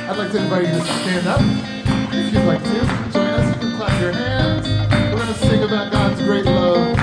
I'd like to invite you to stand up if you'd like to. Join us. You can clap your hands. We're going to sing about God's great love.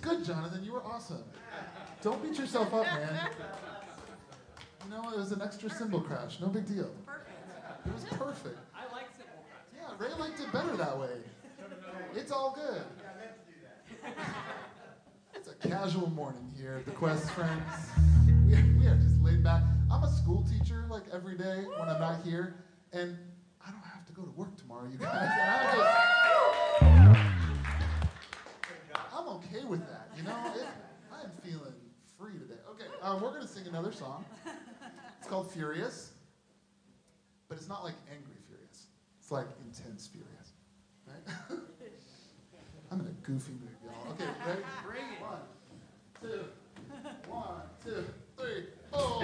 Good, Jonathan. You were awesome. Don't beat yourself up, man. You know, it was an extra cymbal crash. No big deal. Perfect. It was perfect. I like cymbal crashes. Yeah, Ray liked it better that way. It's all good. It's a casual morning here at the Quest, friends. We are just laid back. I'm a school teacher, like, every day when I'm not here, and I don't have to go to work tomorrow, you guys. And I'm okay with that, you know? I'm feeling free today. Okay, we're going to sing another song. It's called Furious, but it's not like angry furious. It's like intense furious, right? I'm in a goofy mood, y'all. Okay, ready? Bring it. 1, 2, 3, 4.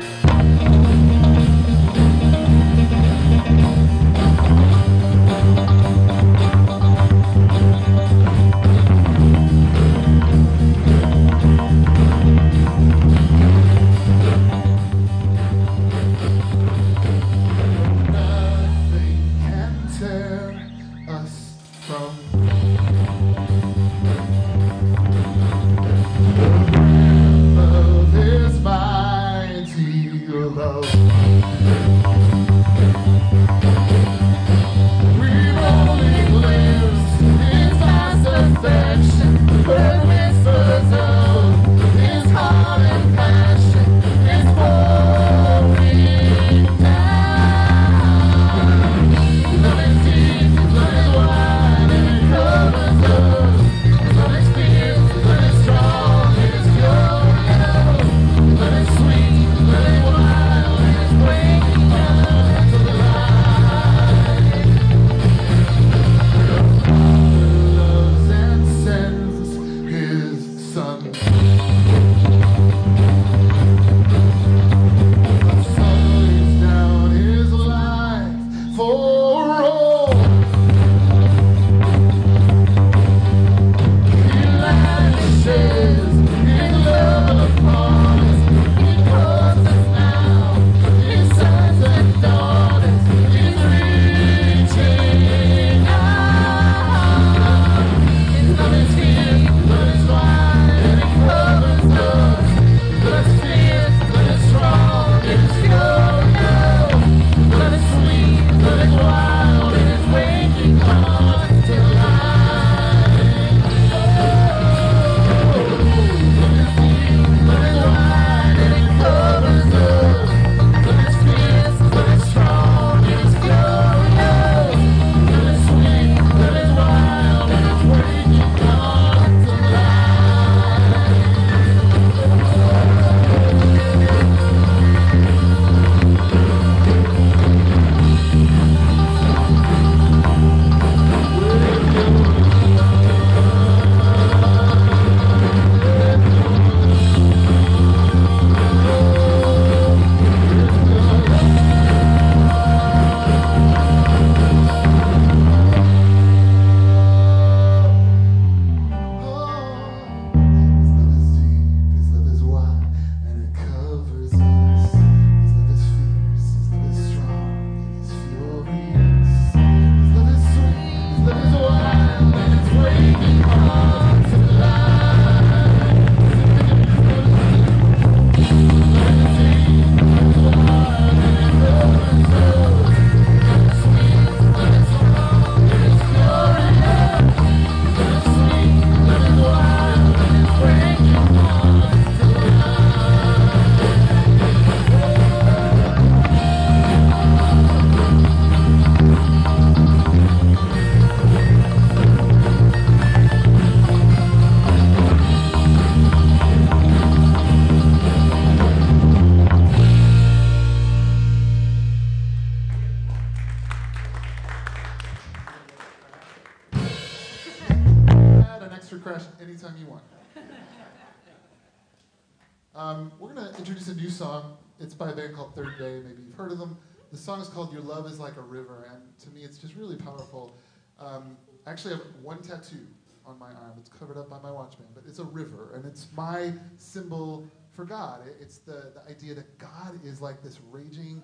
We're going to introduce a new song. It's by a band called Third Day. Maybe you've heard of them. The song is called Your Love is Like a River, and to me it's just really powerful. I actually have one tattoo on my arm. It's covered up by my watch band, but it's a river, and it's my symbol for God. It's the idea that God is like this raging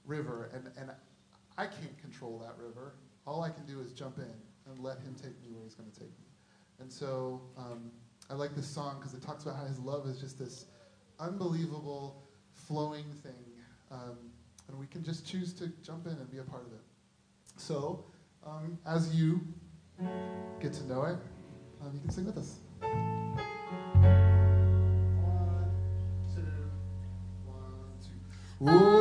river, and I can't control that river. All I can do is jump in and let him take me where he's going to take me. And so I like this song because it talks about how his love is just this unbelievable, flowing thing. And we can just choose to jump in and be a part of it. So as you get to know it, you can sing with us. 1, 2, 1, 2. Whoa.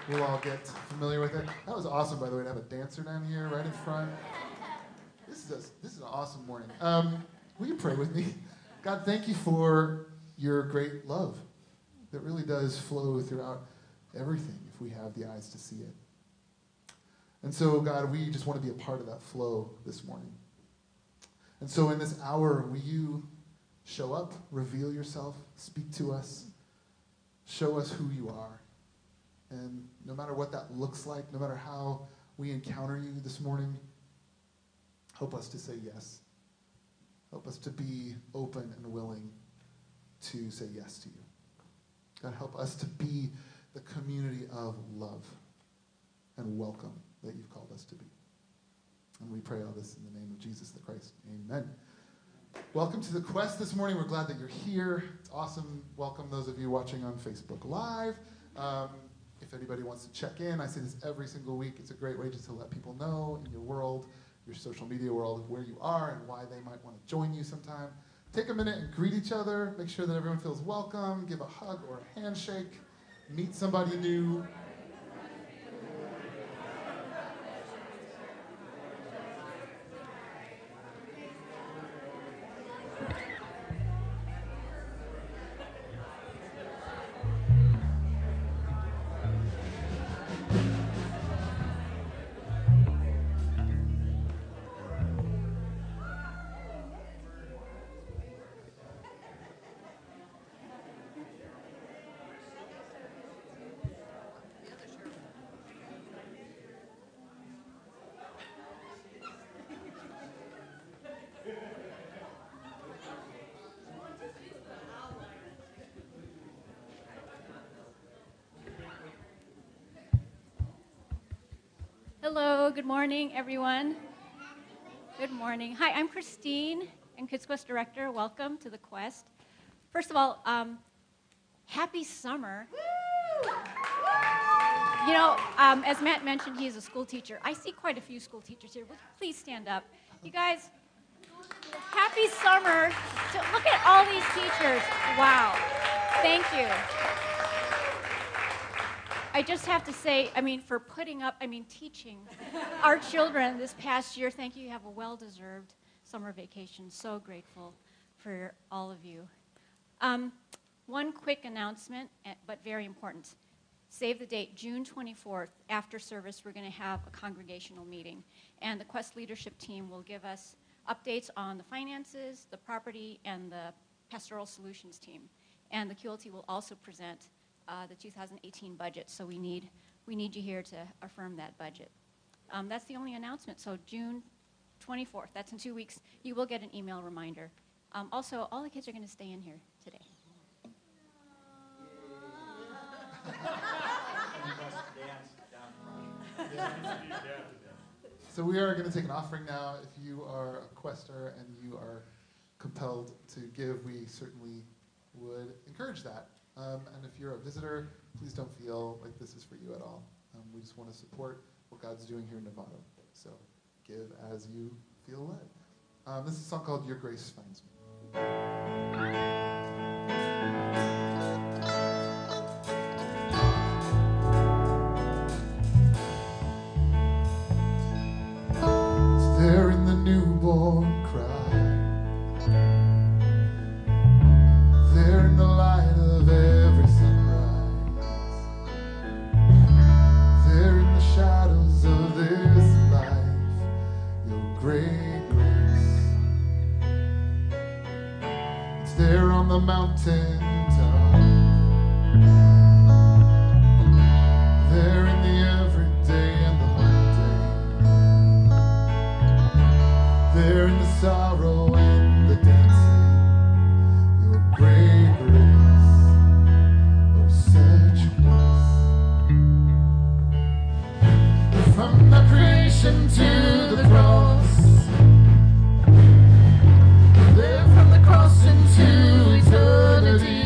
We'll all get familiar with it. That was awesome, by the way, to have a dancer down here right in front. This is an awesome morning. Will you pray with me? God, thank you for your great love that really does flow throughout everything if we have the eyes to see it. And so, God, we just want to be a part of that flow this morning. And so in this hour, will you show up, reveal yourself, speak to us, show us who you are. And no matter what that looks like, no matter how we encounter you this morning, help us to say yes. Help us to be open and willing to say yes to you. God, help us to be the community of love and welcome that you've called us to be. And we pray all this in the name of Jesus the Christ. Amen. Welcome to the Quest this morning. We're glad that you're here. It's awesome. Welcome those of you watching on Facebook Live. If anybody wants to check in, I say this every single week. It's a great way just to let people know in your world, your social media world, where you are and why they might want to join you sometime. Take a minute and greet each other. Make sure that everyone feels welcome. Give a hug or a handshake. Meet somebody new. Hello, good morning, everyone. Good morning. Hi, I'm Christine, and Kids Quest Director. Welcome to the Quest. First of all, happy summer. You know, as Matt mentioned, he is a school teacher. I see quite a few school teachers here. Would you please stand up? You guys, happy summer. So look at all these teachers. Wow. Thank you. I just have to say, for teaching our children this past year, thank you. You have a well-deserved summer vacation. So grateful for all of you. One quick announcement, but very important. Save the date, June 24th. After service, we're going to have a congregational meeting. And the Quest leadership team will give us updates on the finances, the property, and the pastoral solutions team. And the QLT will also present the 2018 budget, so we need you here to affirm that budget. That's the only announcement. So June 24th, that's in 2 weeks. You will get an email reminder. Also, all the kids are going to stay in here today. So we are going to take an offering now. If you are a Quester and you are compelled to give, we certainly would encourage that. And if you're a visitor, please don't feel like this is for you at all. We just want to support what God's doing here in Nevada. So give as you feel led. This is a song called Your Grace Finds Me. It's there in the newborn cry, there in the light of every sunrise, there in the shadows of this life, your great grace. It's there on the mountain top, there in the everyday and the mundane, there in the sorrow and the dancing, your great grace, oh such grace. From the creation to the cross, there from the cross into eternity,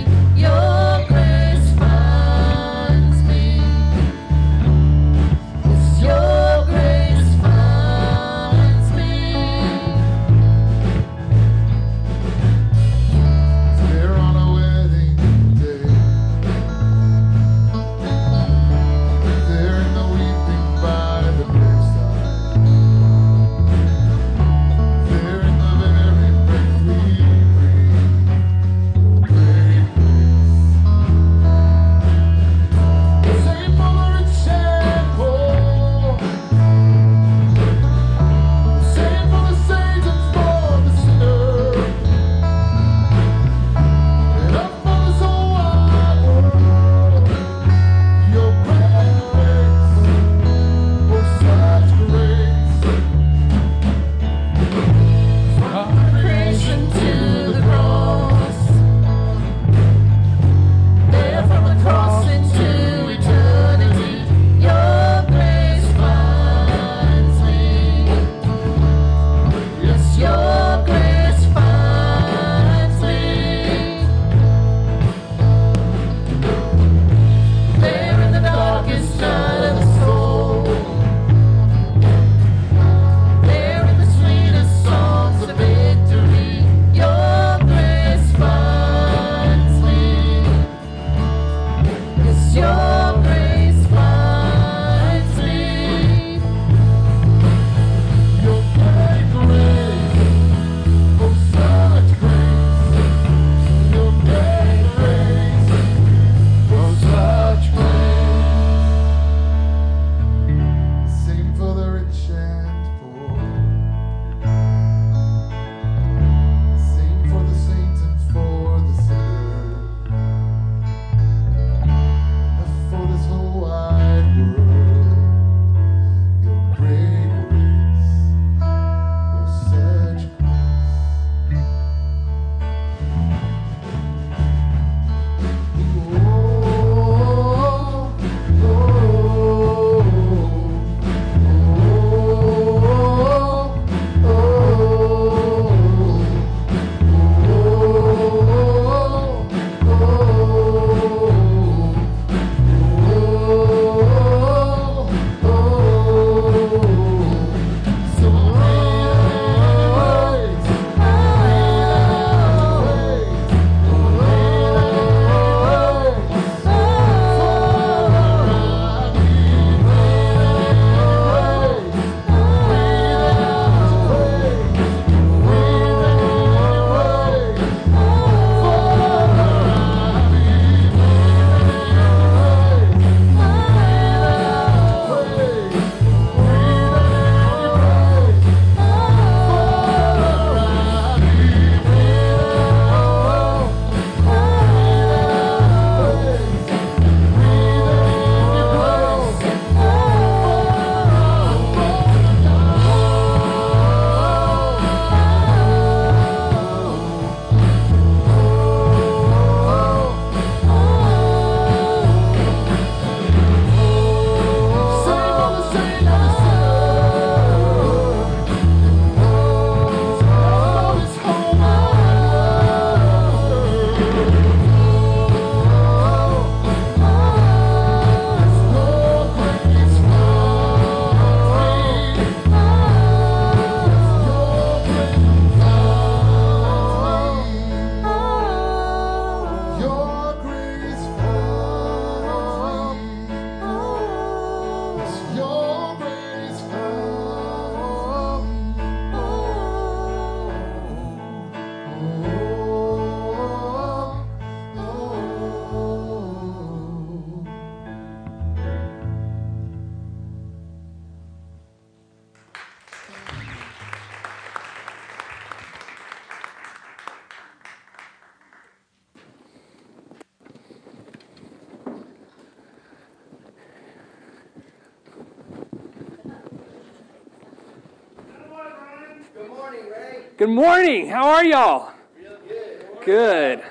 Good morning. How are y'all? Real good. Good.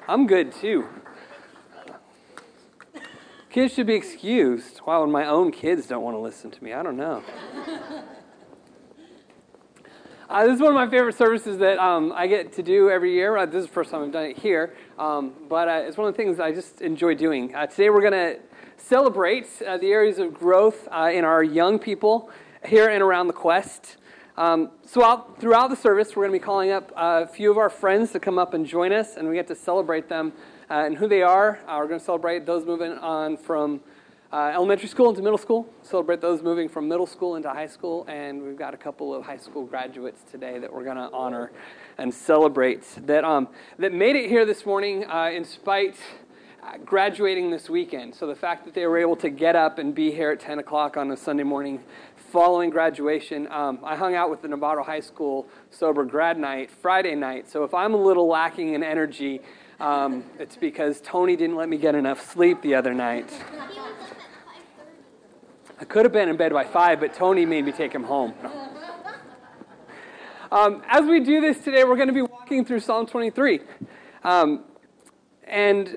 I'm good too. Kids should be excused. Why would my own kids don't want to listen to me? I don't know. This is one of my favorite services that I get to do every year. This is the first time I've done it here, but it's one of the things I just enjoy doing. Today we're going to celebrate the areas of growth in our young people here and around the Quest. Throughout the service, we're going to be calling up a few of our friends to come up and join us, and we get to celebrate them and who they are. We're going to celebrate those moving on from elementary school into middle school, celebrate those moving from middle school into high school, and we've got a couple of high school graduates today that we're going to honor and celebrate that made it here this morning in spite graduating this weekend. So the fact that they were able to get up and be here at 10 o'clock on a Sunday morning following graduation. I hung out with the Novato High School sober grad night Friday night, so if I'm a little lacking in energy, it's because Tony didn't let me get enough sleep the other night. I could have been in bed by 5, but Tony made me take him home. As we do this today, we're going to be walking through Psalm 23. And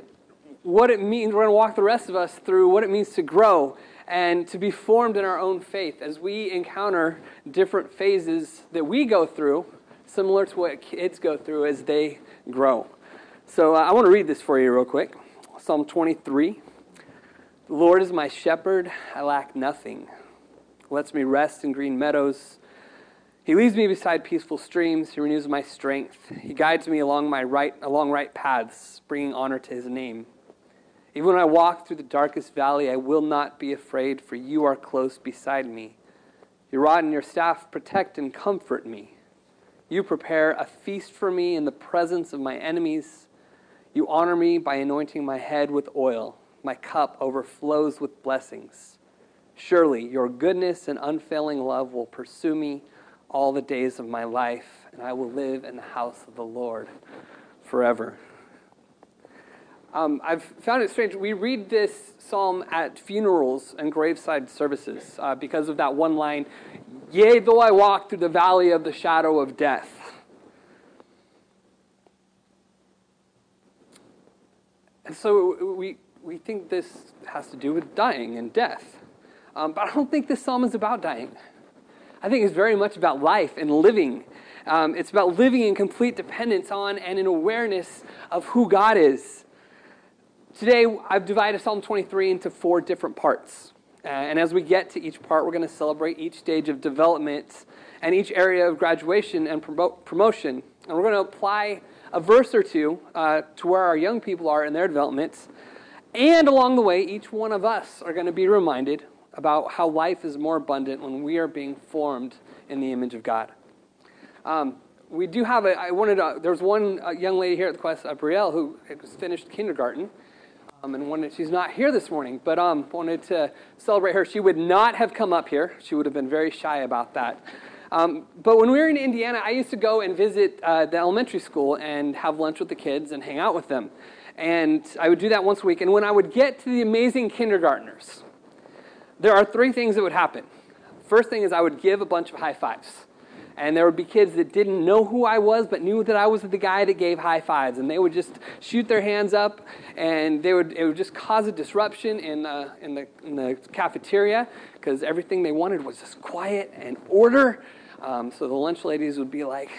what it means, we're going to walk the rest of us through what it means to grow and to be formed in our own faith as we encounter different phases that we go through, similar to what kids go through as they grow. So I want to read this for you real quick. Psalm 23. The Lord is my shepherd, I lack nothing. He lets me rest in green meadows. He leads me beside peaceful streams. He renews my strength. He guides me along right paths, bringing honor to his name. Even when I walk through the darkest valley, I will not be afraid, for you are close beside me. Your rod and your staff protect and comfort me. You prepare a feast for me in the presence of my enemies. You honor me by anointing my head with oil. My cup overflows with blessings. Surely your goodness and unfailing love will pursue me all the days of my life, and I will live in the house of the Lord forever. I've found it strange. We read this psalm at funerals and graveside services because of that one line, "Yea, though I walk through the valley of the shadow of death." And so we think this has to do with dying and death. But I don't think this psalm is about dying. I think it's very much about life and living. It's about living in complete dependence on and in awareness of who God is. Today, I've divided Psalm 23 into 4 different parts. And as we get to each part, we're going to celebrate each stage of development and each area of graduation and promotion. And we're going to apply a verse or two to where our young people are in their development. And along the way, each one of us are going to be reminded about how life is more abundant when we are being formed in the image of God. We do have there's one young lady here at the Quest, Brielle, who has finished kindergarten. She's not here this morning, but wanted to celebrate her. She would not have come up here. She would have been very shy about that. But when we were in Indiana, I used to go and visit the elementary school and have lunch with the kids and hang out with them. And I would do that once a week. And when I would get to the amazing kindergartners, there are 3 things that would happen. First thing is I would give a bunch of high fives. And there would be kids that didn't know who I was, but knew that I was the guy that gave high fives. And they would just shoot their hands up, and it would just cause a disruption in the cafeteria, because everything they wanted was just quiet and order. So the lunch ladies would be like,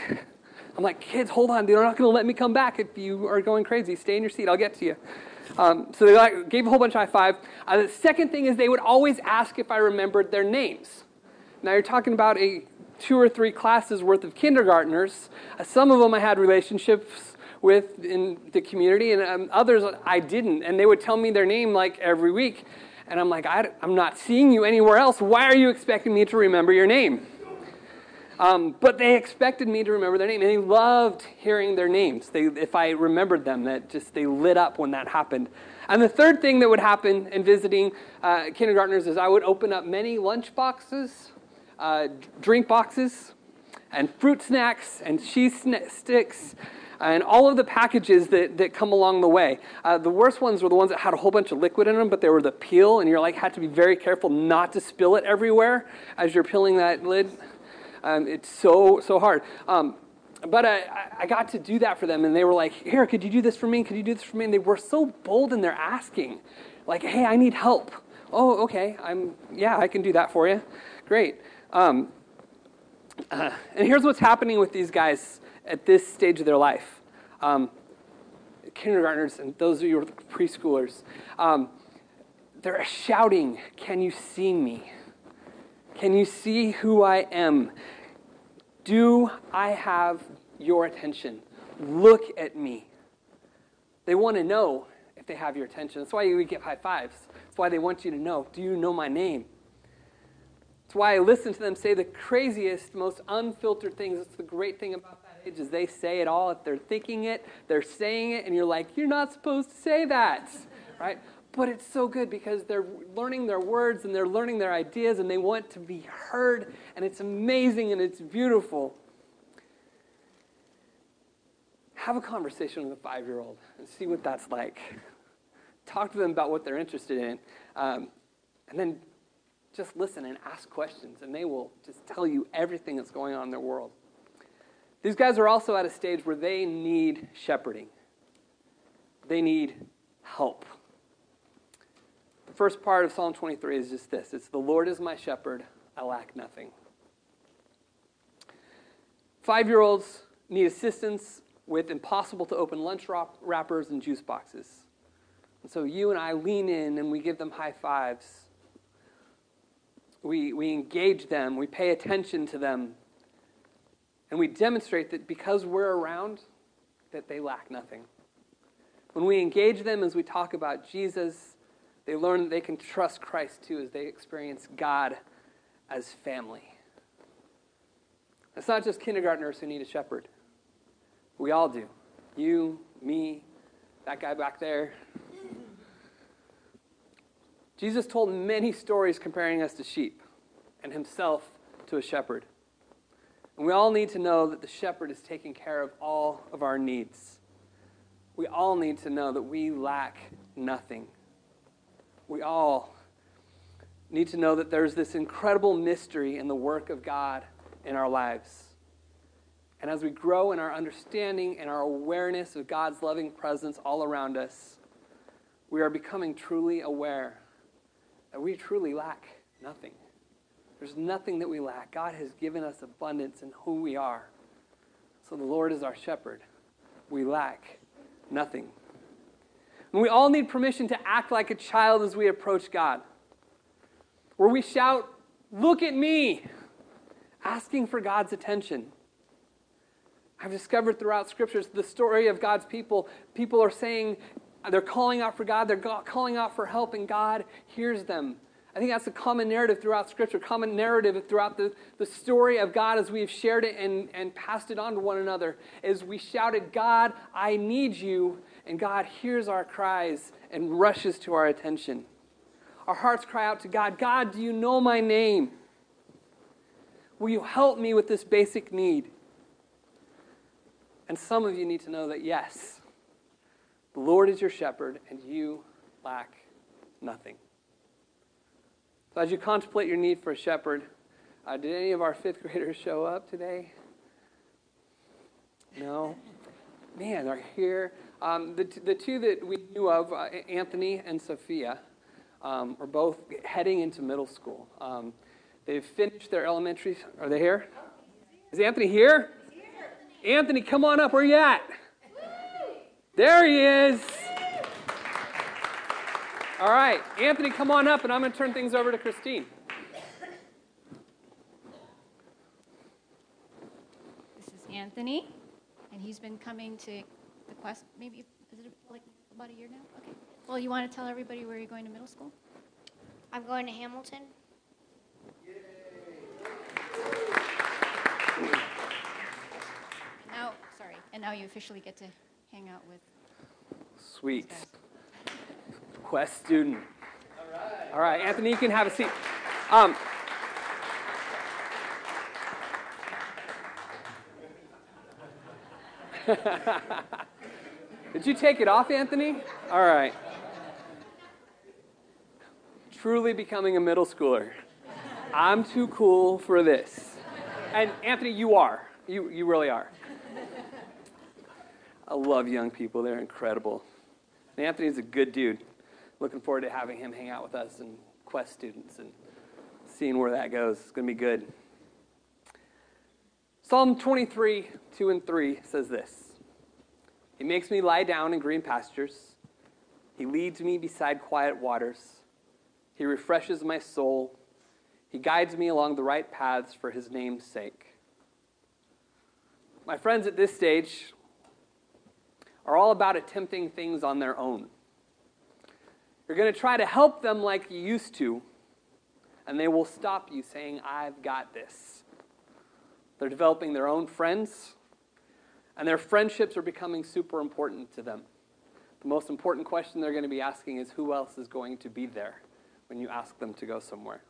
I'm like, kids, hold on. They're not going to let me come back if you are going crazy. Stay in your seat. I'll get to you. So they gave a whole bunch of high five. The second thing is they would always ask if I remembered their names. Now you're talking about 2 or 3 classes worth of kindergartners. Some of them I had relationships with in the community, and others I didn't. And they would tell me their name like every week. And I'm like, I'm not seeing you anywhere else. Why are you expecting me to remember your name? But they expected me to remember their name, and they loved hearing their names. If I remembered them, they lit up when that happened. And the third thing that would happen in visiting kindergartners is I would open up many lunch boxes, drink boxes, and fruit snacks, and cheese sticks, and all of the packages that come along the way. The worst ones were the ones that had a whole bunch of liquid in them, but they were the peel, and had to be very careful not to spill it everywhere as you're peeling that lid. It's so hard. But I got to do that for them, and they were like, here, could you do this for me? Could you do this for me? And they were so bold in their asking. Like, hey, I need help. Oh, okay, I can do that for you. Great. And here's what's happening with these guys at this stage of their life. Kindergartners and those of you who are preschoolers, they're shouting, can you see me? Can you see who I am? Do I have your attention? Look at me. They want to know if they have your attention. That's why we give high fives. That's why they want you to know, do you know my name? That's why I listen to them say the craziest, most unfiltered things. That's the great thing about that age is they say it all. If they're thinking it, they're saying it, and you're like, you're not supposed to say that, right? But it's so good because they're learning their words and they're learning their ideas and they want to be heard, and it's amazing and it's beautiful. Have a conversation with a 5-year-old and see what that's like. Talk to them about what they're interested in, and then just listen and ask questions, and they will just tell you everything that's going on in their world. These guys are also at a stage where they need shepherding. They need help. The first part of Psalm 23 is just this. It's, the Lord is my shepherd, I lack nothing. 5-year-olds need assistance with impossible-to-open lunch wrappers and juice boxes. And so you and I lean in and we give them high fives. We engage them. We pay attention to them. And we demonstrate that because we're around, that they lack nothing. When we engage them as we talk about Jesus, they learn that they can trust Christ too as they experience God as family. It's not just kindergartners who need a shepherd. We all do. You, me, that guy back there. Jesus told many stories comparing us to sheep and himself to a shepherd. And we all need to know that the shepherd is taking care of all of our needs. We all need to know that we lack nothing. We all need to know that there's this incredible mystery in the work of God in our lives. And as we grow in our understanding and our awareness of God's loving presence all around us, we are becoming truly aware that we truly lack nothing. There's nothing that we lack. God has given us abundance in who we are. So the Lord is our shepherd. We lack nothing. And we all need permission to act like a child as we approach God, where we shout, "Look at me," asking for God's attention. I've discovered throughout scriptures the story of God's people. People are saying, they're calling out for God, they're calling out for help, and God hears them. I think that's a common narrative throughout Scripture, common narrative throughout the story of God as we've shared it and passed it on to one another, is we shouted, "God, I need you," and God hears our cries and rushes to our attention. Our hearts cry out to God, "God, do you know my name? Will you help me with this basic need?" And some of you need to know that, yes, the Lord is your shepherd, and you lack nothing. So as you contemplate your need for a shepherd, did any of our 5th graders show up today? No? Man, they're here. The two that we knew of, Anthony and Sophia, are both heading into middle school. They've finished their elementary. Are they here? Is Anthony here? Anthony, come on up. Where are you at? There he is. All right, Anthony, come on up, and I'm going to turn things over to Christine. This is Anthony, and he's been coming to the Quest, maybe, is it like about a year now? Okay. Well, you want to tell everybody where you're going to middle school? I'm going to Hamilton. And now you officially get to hang out with Sweet. these guys. Quest student. All right, Anthony, you can have a seat. Did you take it off, Anthony? All right. Truly becoming a middle schooler. I'm too cool for this. And Anthony, you are. You really are. I love young people. They're incredible. And Anthony's a good dude. Looking forward to having him hang out with us and Quest students and seeing where that goes. It's going to be good. Psalm 23, 2 and 3 says this. He makes me lie down in green pastures. He leads me beside quiet waters. He refreshes my soul. He guides me along the right paths for his name's sake. My friends at this stage are all about attempting things on their own. You're going to try to help them like you used to, and they will stop you saying, I've got this. They're developing their own friends, and their friendships are becoming super important to them. The most important question they're going to be asking is who else is going to be there when you ask them to go somewhere.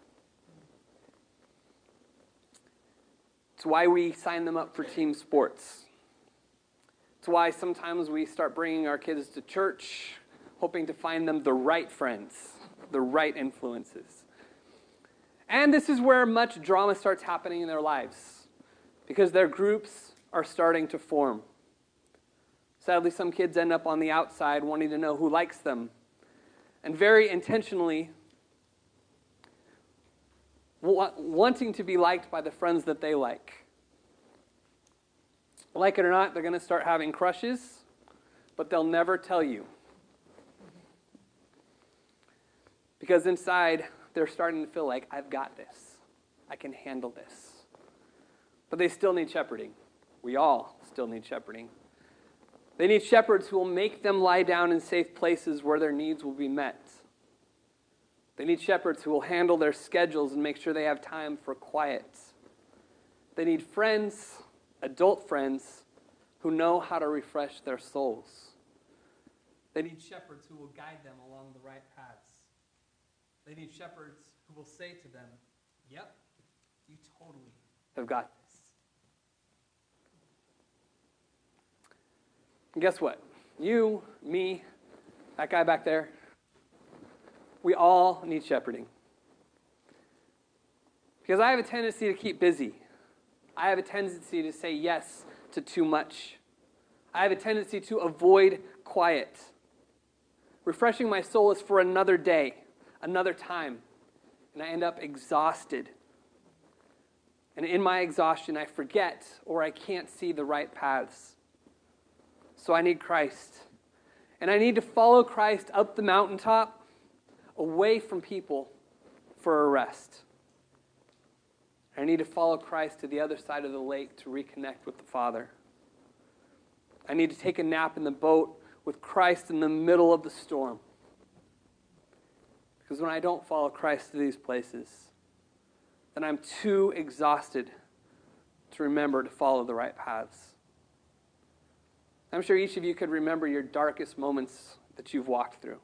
It's why we sign them up for team sports. It's why sometimes we start bringing our kids to church, hoping to find them the right friends, the right influences. And this is where much drama starts happening in their lives, because their groups are starting to form. Sadly, some kids end up on the outside wanting to know who likes them, and very intentionally wanting to be liked by the friends that they like. Like it or not, they're going to start having crushes, but they'll never tell you. Because inside, they're starting to feel like, I've got this. I can handle this. But they still need shepherding. We all still need shepherding. They need shepherds who will make them lie down in safe places where their needs will be met. They need shepherds who will handle their schedules and make sure they have time for quiet. They need friends, adult friends, who know how to refresh their souls. They need shepherds who will guide them along the right paths. They need shepherds who will say to them, yep, you totally have got this. And guess what? You, me, that guy back there, we all need shepherding. Because I have a tendency to keep busy. I have a tendency to say yes to too much. I have a tendency to avoid quiet. Refreshing my soul is for another day, another time, and I end up exhausted. And in my exhaustion, I forget or I can't see the right paths. So I need Christ. And I need to follow Christ up the mountaintop, away from people for a rest. I need to follow Christ to the other side of the lake to reconnect with the Father. I need to take a nap in the boat with Christ in the middle of the storm. Because when I don't follow Christ to these places, then I'm too exhausted to remember to follow the right paths. I'm sure each of you could remember your darkest moments that you've walked through.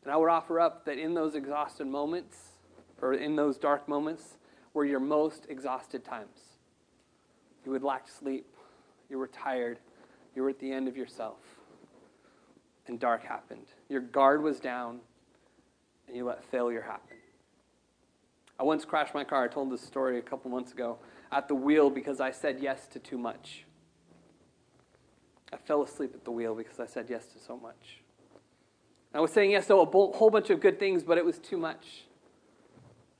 And I would offer up that in those exhausted moments, or in those dark moments, were your most exhausted times. You would lack sleep. You were tired. You were at the end of yourself. And dark happened. Your guard was down, and you let failure happen. I once crashed my car. I told this story a couple months ago at the wheel because I said yes to too much. I fell asleep at the wheel because I said yes to so much. I was saying yes to a whole bunch of good things, but it was too much.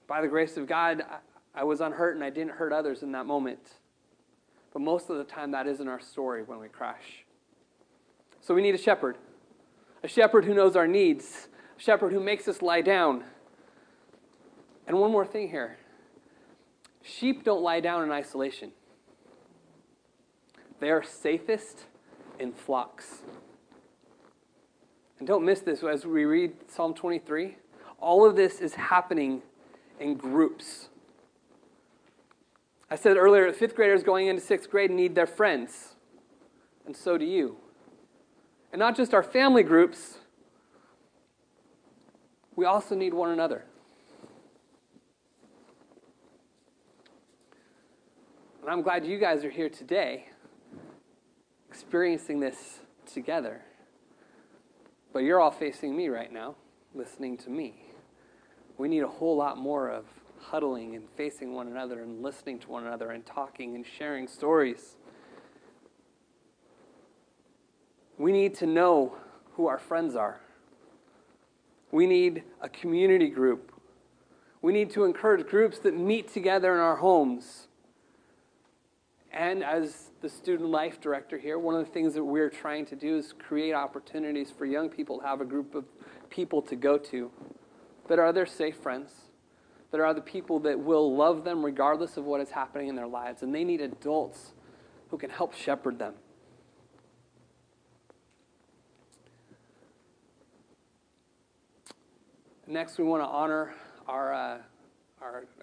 By the grace of God, I was unhurt and I didn't hurt others in that moment. But most of the time, that isn't our story when we crash. So we need a shepherd who knows our needs, a shepherd who makes us lie down. And one more thing here. Sheep don't lie down in isolation. They are safest in flocks. And don't miss this as we read Psalm 23. All of this is happening in groups. I said earlier, fifth graders going into sixth grade need their friends. And so do you. And not just our family groups, we also need one another. And I'm glad you guys are here today, experiencing this together. But you're all facing me right now, listening to me. We need a whole lot more of huddling and facing one another and listening to one another and talking and sharing stories. We need to know who our friends are. We need a community group. We need to encourage groups that meet together in our homes. And as the student life director here, one of the things that we're trying to do is create opportunities for young people to have a group of people to go to that are their safe friends, that are the people that will love them regardless of what is happening in their lives. And they need adults who can help shepherd them. Next, we want to honor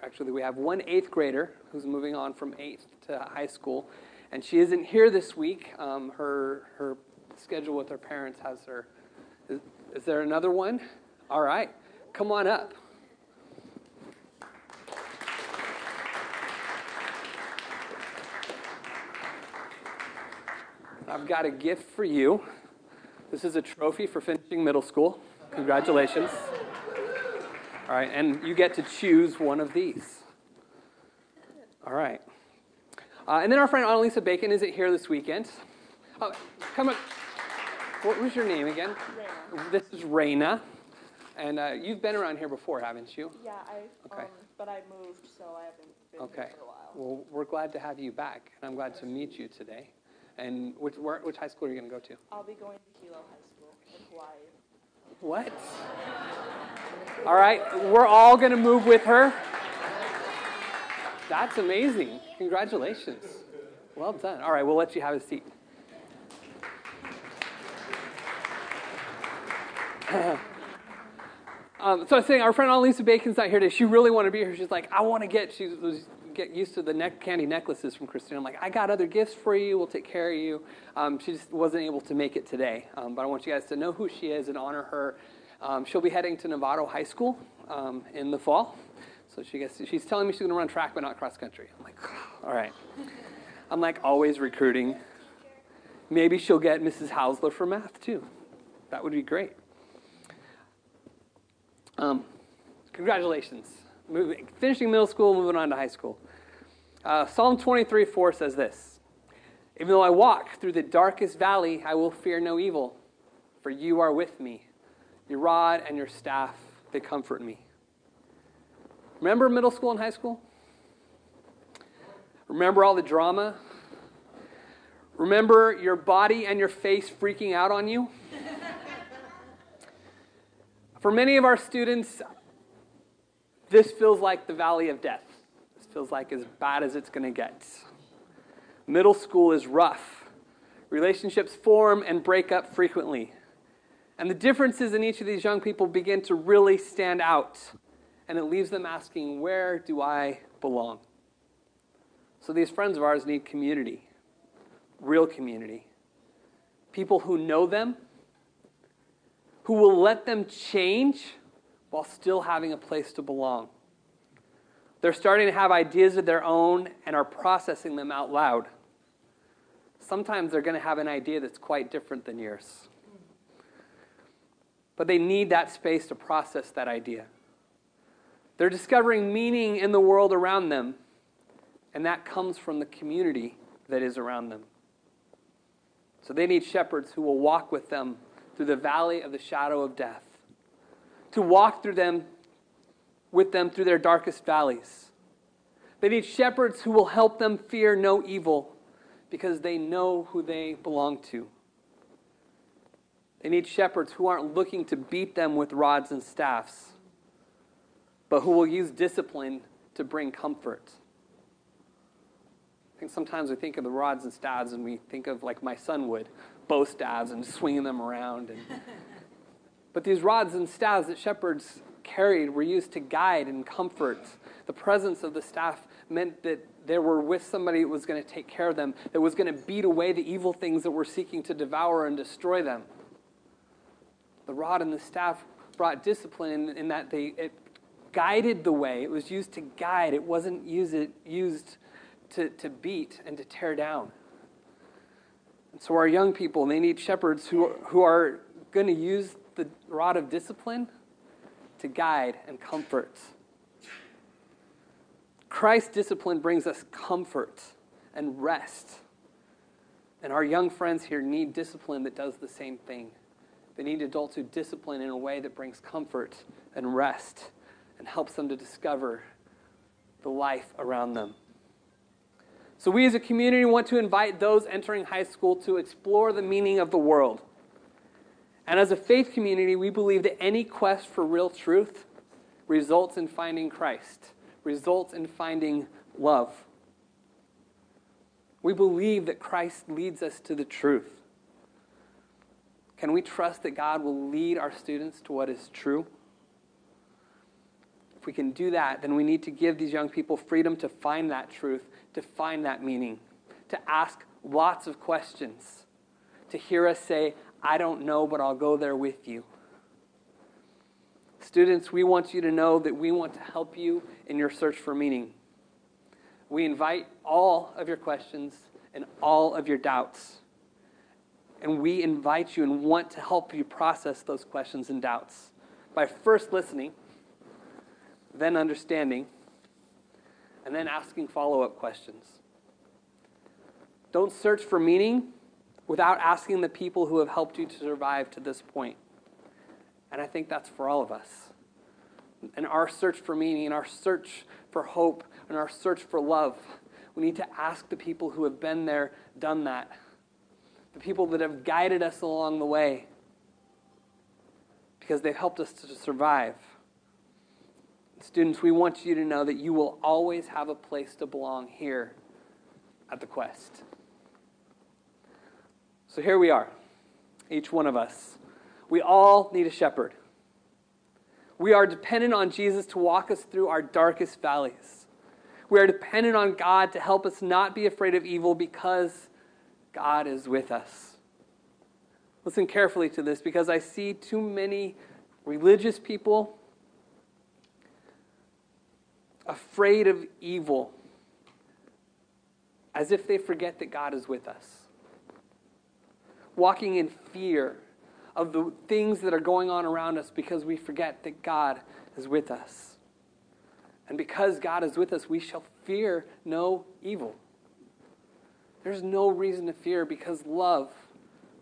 actually, we have one 8th grader who's moving on from 8th to high school. And she isn't here this week. Her schedule with her parents has her. Is there another one? All right. Come on up. I've got a gift for you. This is a trophy for finishing middle school. Congratulations. All right, and you get to choose one of these. All right. And then our friend Annalisa Bacon isn't here this weekend. Oh, come on. What was your name again? Raina. This is Raina. And you've been around here before, haven't you? Yeah, Okay. But I moved, so I haven't been Okay. here for a while. Well, we're glad to have you back, and I'm glad to meet you today. And which high school are you going to go to? I'll be going to Hilo High School in Hawaii. What? All right, we're all going to move with her. That's amazing. Congratulations. Well done. All right, we'll let you have a seat. So I was saying, our friend Annalisa Bacon's not here today. She really wanted to be here. She's like, I want to get used to the candy necklaces from Christine. I'm like, I got other gifts for you. We'll take care of you. She just wasn't able to make it today. But I want you guys to know who she is and honor her. She'll be heading to Novato High School in the fall. So she's telling me she's going to run track, but not cross country. I'm like, all right. I'm like always recruiting. Maybe she'll get Mrs. Hausler for math too. That would be great. Congratulations. Finishing middle school, moving on to high school. Psalm 23:4 says this: Even though I walk through the darkest valley, I will fear no evil, for you are with me. Your rod and your staff, they comfort me. Remember middle school and high school? Remember all the drama? Remember your body and your face freaking out on you? For many of our students, this feels like the valley of death. This feels like as bad as it's going to get. Middle school is rough. Relationships form and break up frequently. And the differences in each of these young people begin to really stand out. And it leaves them asking, where do I belong? So these friends of ours need community. Real community. People who know them, who will let them change while still having a place to belong. They're starting to have ideas of their own and are processing them out loud. Sometimes they're going to have an idea that's quite different than yours. But they need that space to process that idea. They're discovering meaning in the world around them, and that comes from the community that is around them. So they need shepherds who will walk with them through the valley of the shadow of death, to walk with them through their darkest valleys. They need shepherds who will help them fear no evil because they know who they belong to. They need shepherds who aren't looking to beat them with rods and staffs, but who will use discipline to bring comfort. I think sometimes we think of the rods and staves and we think of, like my son would, bow staves and swinging them around. But these rods and staves that shepherds carried were used to guide and comfort. The presence of the staff meant that they were with somebody that was going to take care of them, that was going to beat away the evil things that were seeking to devour and destroy them. The rod and the staff brought discipline in that it guided the way. It was used to guide. It wasn't used to beat and to tear down. And so our young people, they need shepherds who are going to use the rod of discipline to guide and comfort. Christ's discipline brings us comfort and rest. And our young friends here need discipline that does the same thing. They need adults who discipline in a way that brings comfort and rest and helps them to discover the life around them. So we as a community want to invite those entering high school to explore the meaning of the world. And as a faith community, we believe that any quest for real truth results in finding Christ, results in finding love. We believe that Christ leads us to the truth. Can we trust that God will lead our students to what is true? If we can do that, then we need to give these young people freedom to find that truth, to find that meaning, to ask lots of questions, to hear us say, I don't know, but I'll go there with you. Students, we want you to know that we want to help you in your search for meaning. We invite all of your questions and all of your doubts. And we invite you and want to help you process those questions and doubts by first listening, then understanding, and then asking follow-up questions. Don't search for meaning without asking the people who have helped you to survive to this point. And I think that's for all of us. In our search for meaning, in our search for hope, in our search for love, we need to ask the people who have been there, done that. The people that have guided us along the way. Because they've helped us to survive. Students, we want you to know that you will always have a place to belong here at the Quest. So here we are, each one of us. We all need a shepherd. We are dependent on Jesus to walk us through our darkest valleys. We are dependent on God to help us not be afraid of evil because God is with us. Listen carefully to this because I see too many religious people afraid of evil as if they forget that God is with us. Walking in fear of the things that are going on around us because we forget that God is with us. And because God is with us, we shall fear no evil. There's no reason to fear because love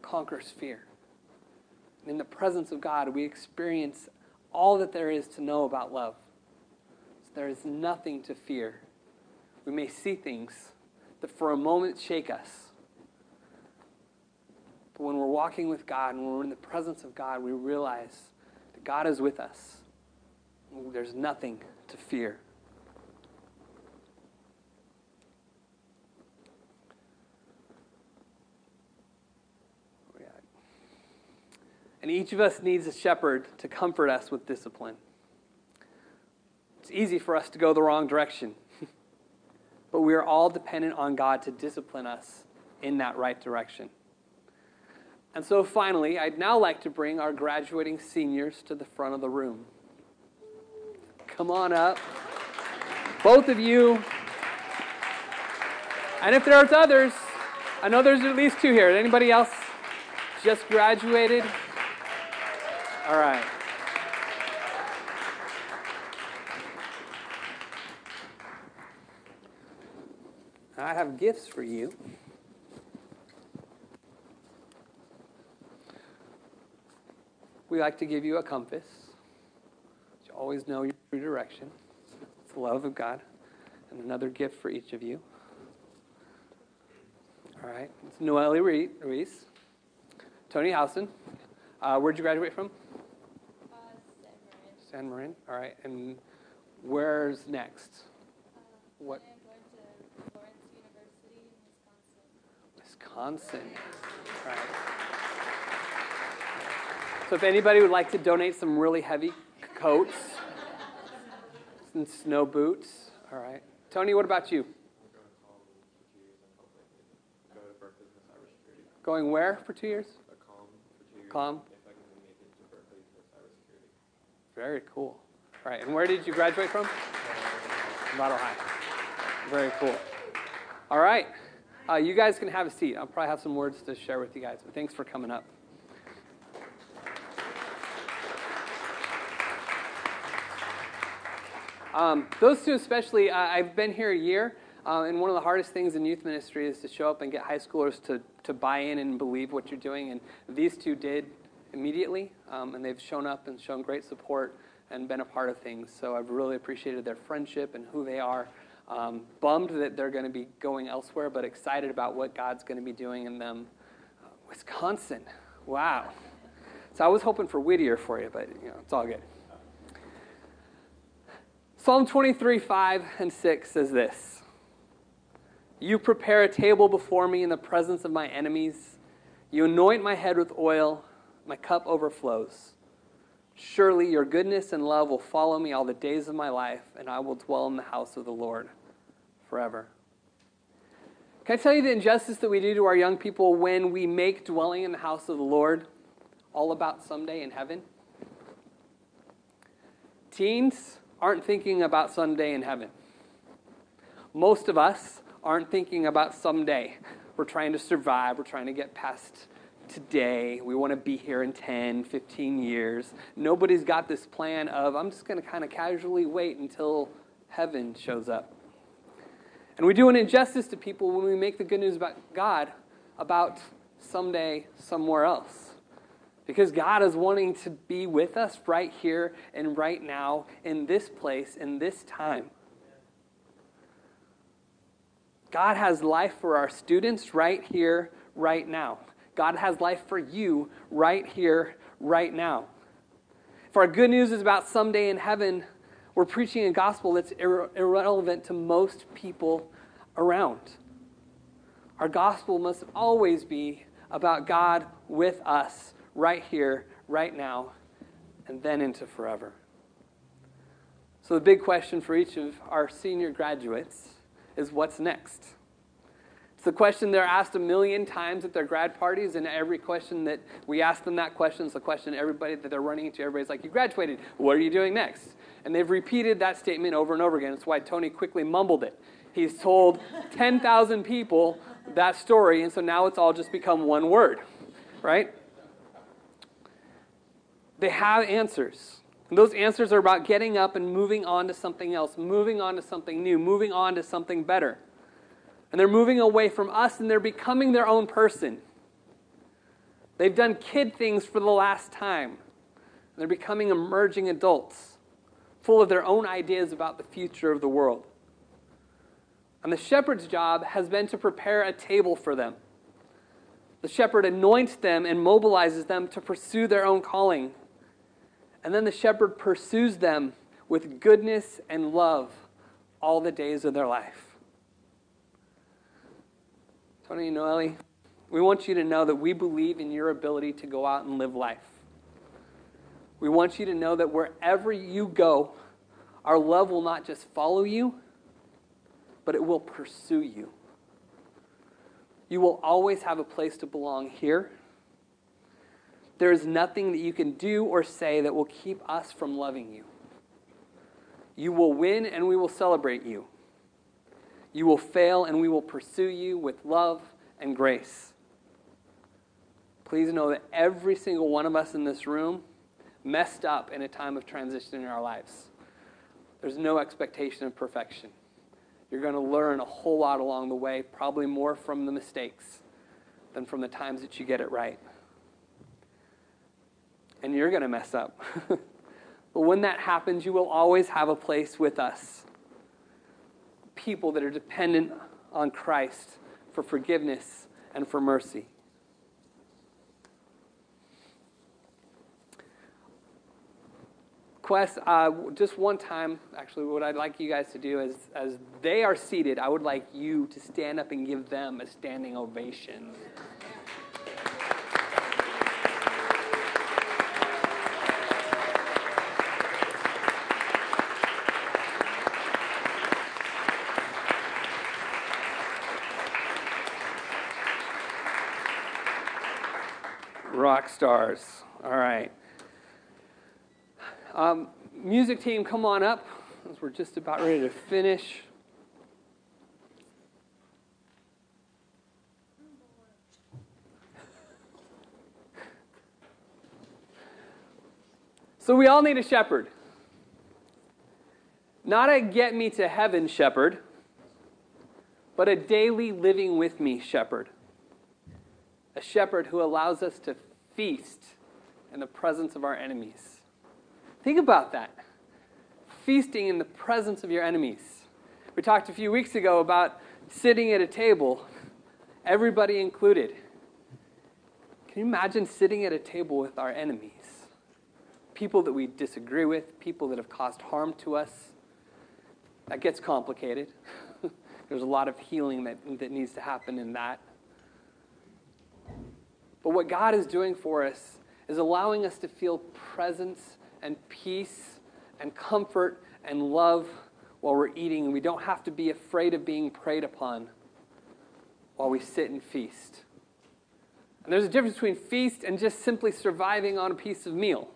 conquers fear. And in the presence of God, we experience all that there is to know about love. So there is nothing to fear. We may see things that for a moment shake us. But when we're walking with God and when we're in the presence of God, we realize that God is with us. There's nothing to fear. And each of us needs a shepherd to comfort us with discipline. It's easy for us to go the wrong direction. But we are all dependent on God to discipline us in that right direction. And so finally, I'd now like to bring our graduating seniors to the front of the room. Come on up. Both of you. And if there's others, I know there's at least two here. Anybody else just graduated? All right. I have gifts for you. We like to give you a compass. You always know your true direction. It's the love of God. And another gift for each of you. All right. It's Noelle Ruiz. Tony Housen. Where'd you graduate from? San Marin. All right. And where's next? What? I'm going to Lawrence University in Wisconsin. Wisconsin. All right. So if anybody would like to donate some really heavy coats, some snow boots, all right. Tony, what about you? Going where for 2 years? COM. If I can make it to Berkeley for cybersecurity. Very cool. All right, and where did you graduate from? Model High. Very cool. All right, you guys can have a seat. I'll probably have some words to share with you guys, but thanks for coming up. Those two especially, I've been here a year. And one of the hardest things in youth ministry is to show up and get high schoolers to buy in and believe what you're doing. And these two did immediately, and they've shown up and shown great support and been a part of things. So I've really appreciated their friendship and who they are. Bummed that they're going to be going elsewhere, but excited about what God's going to be doing in them. Wisconsin, wow. So I was hoping for Whittier for you, but it's all good. Psalm 23, 5 and 6 says this: You prepare a table before me in the presence of my enemies. You anoint my head with oil. My cup overflows. Surely your goodness and love will follow me all the days of my life, and I will dwell in the house of the Lord forever. Can I tell you the injustice that we do to our young people when we make dwelling in the house of the Lord all about someday in heaven? Teens aren't thinking about someday in heaven. Most of us aren't thinking about someday. We're trying to survive. We're trying to get past today. We want to be here in 10, 15 years. Nobody's got this plan of, I'm just going to kind of casually wait until heaven shows up. And we do an injustice to people when we make the good news about God about someday somewhere else. Because God is wanting to be with us right here and right now, in this place, in this time. God has life for our students right here, right now. God has life for you right here, right now. If our good news is about someday in heaven, we're preaching a gospel that's irrelevant to most people around. Our gospel must always be about God with us right here, right now, and then into forever. So the big question for each of our senior graduates is, what's next? It's the question they're asked 1 million times at their grad parties, and every question that we ask them that question is the question everybody that they're running into. Everybody's like, you graduated, what are you doing next? And they've repeated that statement over and over again. That's why Tony quickly mumbled it. He's told 10,000 people that story, and so now it's all just become one word, right? They have answers. And those answers are about getting up and moving on to something else, moving on to something new, moving on to something better. And they're moving away from us, and they're becoming their own person. They've done kid things for the last time. And they're becoming emerging adults, full of their own ideas about the future of the world. And the shepherd's job has been to prepare a table for them. The shepherd anoints them and mobilizes them to pursue their own calling. And then the shepherd pursues them with goodness and love all the days of their life. Tony and Noelle, we want you to know that we believe in your ability to go out and live life. We want you to know that wherever you go, our love will not just follow you, but it will pursue you. You will always have a place to belong here. There is nothing that you can do or say that will keep us from loving you. You will win and we will celebrate you. You will fail and we will pursue you with love and grace. Please know that every single one of us in this room messed up in a time of transition in our lives. There's no expectation of perfection. You're going to learn a whole lot along the way, probably more from the mistakes than from the times that you get it right. And you're going to mess up. But when that happens, you will always have a place with us. People that are dependent on Christ for forgiveness and for mercy. Quest, just one time, actually, what I'd like you guys to do is, as they are seated, I would like you to stand up and give them a standing ovation. Rock stars. All right. Music team, come on up, as we're just about ready to finish. So we all need a shepherd. Not a get me to heaven shepherd, but a daily living with me shepherd. A shepherd who allows us to feast in the presence of our enemies. Think about that. Feasting in the presence of your enemies. We talked a few weeks ago about sitting at a table, everybody included. Can you imagine sitting at a table with our enemies? People that we disagree with, people that have caused harm to us. That gets complicated. There's a lot of healing that needs to happen in that. But what God is doing for us is allowing us to feel presence and peace and comfort and love while we're eating. We don't have to be afraid of being preyed upon while we sit and feast. And there's a difference between feast and just simply surviving on a piece of meal.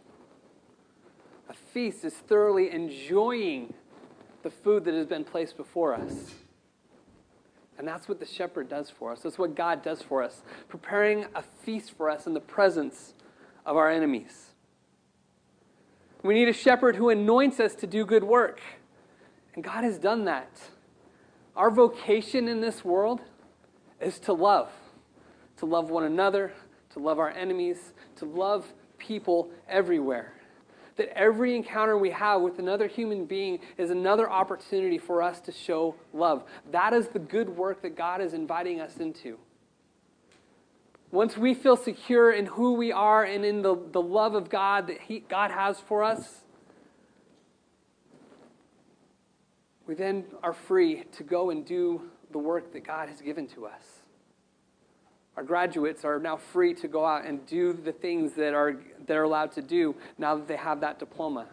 A feast is thoroughly enjoying the food that has been placed before us. And that's what the shepherd does for us. That's what God does for us, preparing a feast for us in the presence of our enemies. We need a shepherd who anoints us to do good work. And God has done that. Our vocation in this world is to love one another, to love our enemies, to love people everywhere. That every encounter we have with another human being is another opportunity for us to show love. That is the good work that God is inviting us into. Once we feel secure in who we are and in the love of God that God has for us, we then are free to go and do the work that God has given to us. Our graduates are now free to go out and do the things that they're allowed to do now that they have that diploma.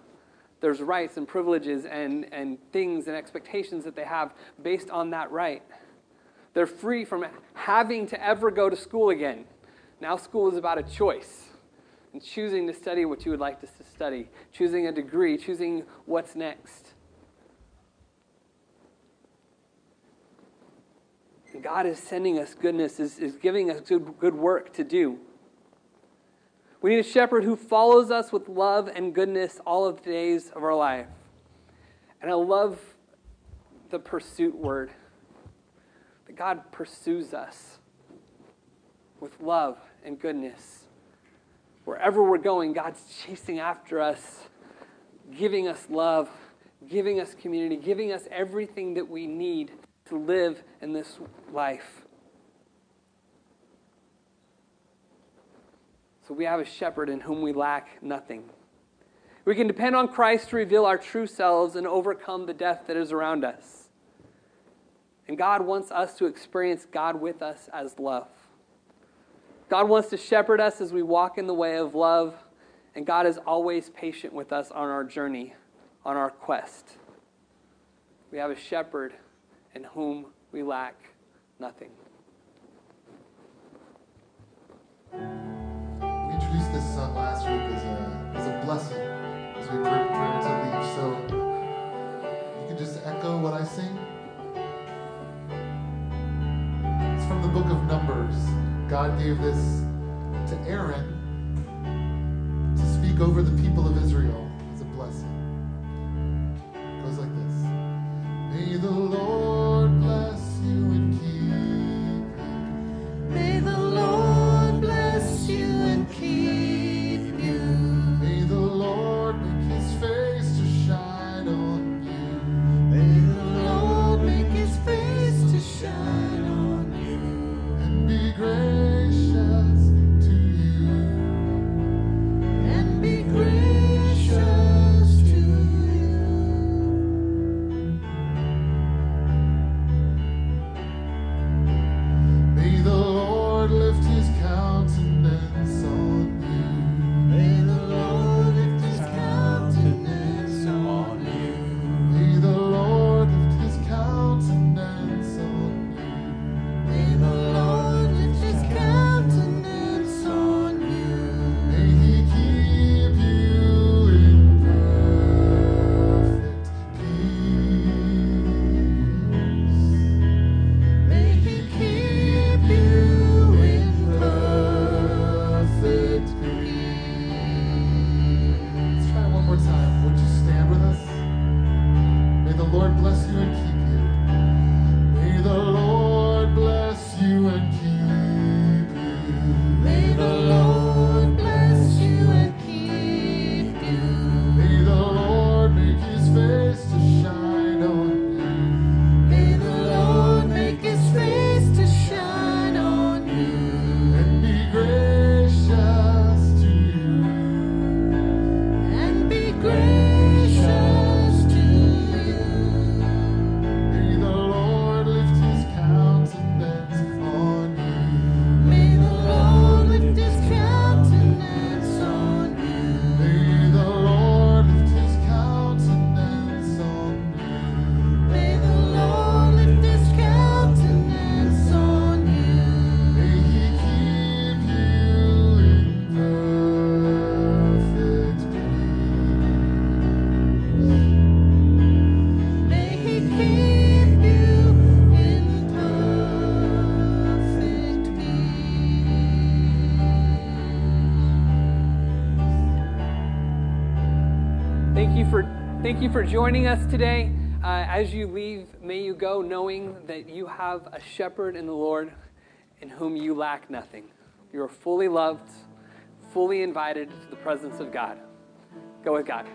There's rights and privileges and things and expectations that they have based on that right. They're free from having to ever go to school again. Now school is about a choice and choosing to study what you would like to study, choosing a degree, choosing what's next. And God is sending us goodness, is giving us good work to do. We need a shepherd who follows us with love and goodness all of the days of our life. And I love the pursuit word. That God pursues us with love and goodness. Wherever we're going, God's chasing after us, giving us love, giving us community, giving us everything that we need to live in this life. So we have a shepherd in whom we lack nothing. We can depend on Christ to reveal our true selves and overcome the death that is around us. And God wants us to experience God with us as love. God wants to shepherd us as we walk in the way of love, and God is always patient with us on our journey, on our quest. We have a shepherd in whom we lack nothing. We introduced this song last week as a blessing as we prepare to leave. So you can just echo what I sing. It's from the book of Numbers. God gave this to Aaron to speak over the people of Israel as a blessing. It goes like this. May the Lord bless you and keep you. May the Lord bless you and keep you. May the Lord make his face to shine on you. May the Lord make his face to shine on you. And be gracious to you. And be gracious to Thank you for joining us today. As you leave, may you go knowing that you have a shepherd in the Lord in whom you lack nothing. You are fully loved, fully invited to the presence of God. Go with God.